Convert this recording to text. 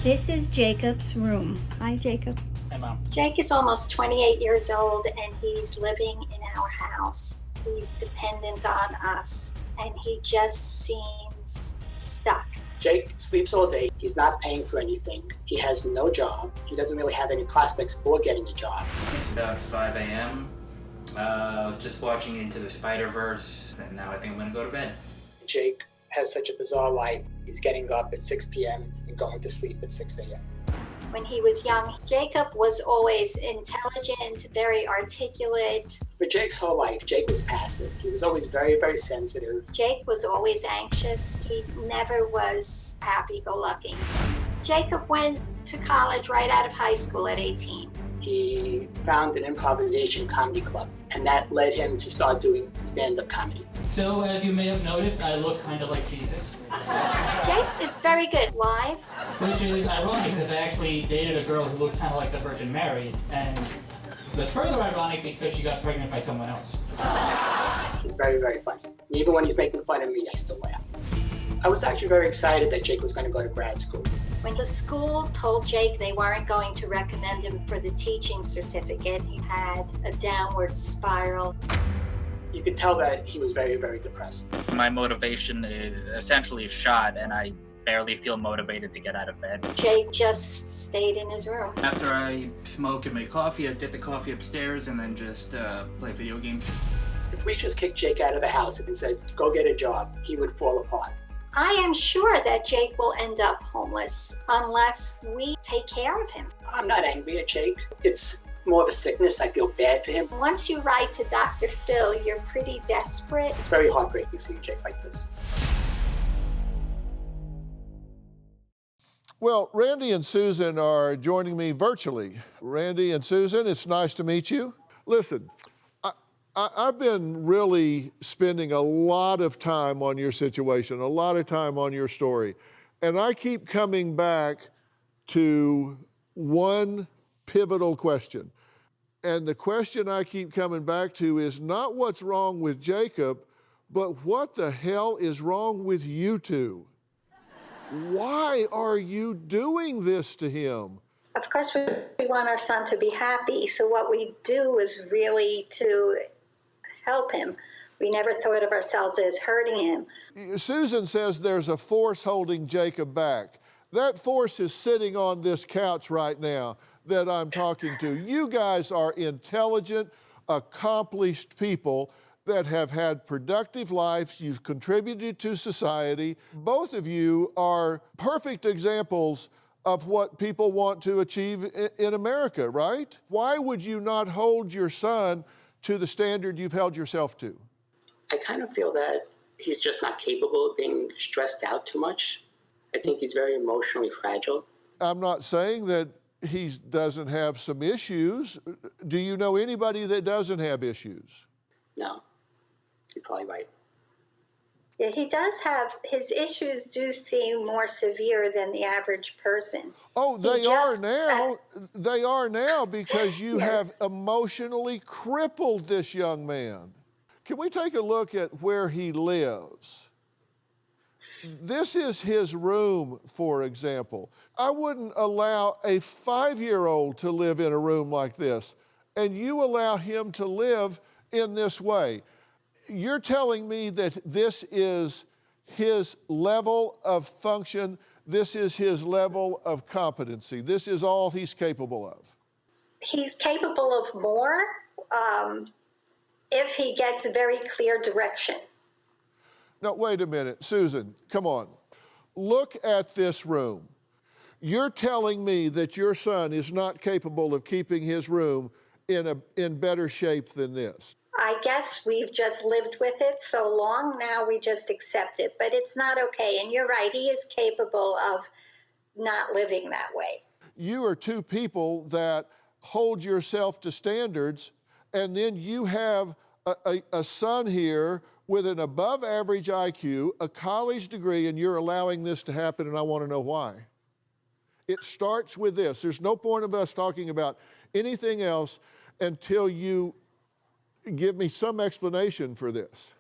This is Jacob's room. Hi, Jacob. Hey, Mom. Jake is almost 28 years old and he's living in our house. He's dependent on us and he just seems stuck. Jake sleeps all day. He's not paying for anything. He has no job. He doesn't really have any prospects for getting a job. It's about 5 a.m. I was just watching Into the Spider-Verse, and now I think I'm gonna go to bed. Jake has such a bizarre life. He's getting up at 6 p.m. and going to sleep at 6 a.m. When he was young, Jacob was always intelligent, very articulate. For Jake's whole life, Jake was passive. He was always very, very sensitive. Jake was always anxious. He never was happy-go-lucky. Jacob went to college right out of high school at 18. He found an improvisation comedy club, and that led him to start doing stand-up comedy. So, as you may have noticed, I look kind of like Jesus. Jake is very good live. Which is ironic because I actually dated a girl who looked kind of like the Virgin Mary, and it's further ironic because she got pregnant by someone else. He's very, very funny. Even when he's making fun of me, I still laugh. I was actually very excited that Jake was going to go to grad school. When the school told Jake they weren't going to recommend him for the teaching certificate, he had a downward spiral. You could tell that he was very, very depressed. My motivation is essentially shot, and I barely feel motivated to get out of bed. Jake just stayed in his room. After I smoke and make coffee, I get the coffee upstairs and then just play video games. If we just kicked Jake out of the house and said, go get a job, he would fall apart. I am sure that Jake will end up homeless unless we take care of him. I'm not angry at Jake. It's more of a sickness. I feel bad for him. Once you write to Dr. Phil, you're pretty desperate. It's very heartbreaking seeing Jake like this. Well, Randy and Susan are joining me virtually. Randy and Susan, it's nice to meet you. Listen, I've been really spending a lot of time on your situation, a lot of time on your story. And I keep coming back to one pivotal question. And the question I keep coming back to is not what's wrong with Jacob, but what the hell is wrong with you two? Why are you doing this to him? Of course, we want our son to be happy. So what we do is really to help him. We never thought of ourselves as hurting him. Susan says there's a force holding Jacob back. That force is sitting on this couch right now that I'm talking to. You guys are intelligent, accomplished people that have had productive lives. You've contributed to society. Both of you are perfect examples of what people want to achieve in America, right? Why would you not hold your son to the standard you've held yourself to? I kind of feel that he's just not capable of being stressed out too much. I think he's very emotionally fragile. I'm not saying that he doesn't have some issues. Do you know anybody that doesn't have issues? No, you're probably right. Yeah, he does have, his issues do seem more severe than the average person. Oh, they are now. They are now because you have emotionally crippled this young man. Can we take a look at where he lives? This is his room, for example. I wouldn't allow a 5-year-old to live in a room like this, and you allow him to live in this way. You're telling me that this is his level of function, this is his level of competency, this is all he's capable of? He's capable of more if he gets a very clear direction. Now, wait a minute, Susan, come on. Look at this room. You're telling me that your son is not capable of keeping his room in better shape than this? I guess we've just lived with it so long, now we just accept it. But it's not okay, and you're right, he is capable of not living that way. You are two people that hold yourself to standards, and then you have a son here with an above average IQ, a college degree, and you're allowing this to happen, and I want to know why. It starts with this. There's no point of us talking about anything else until you give me some explanation for this.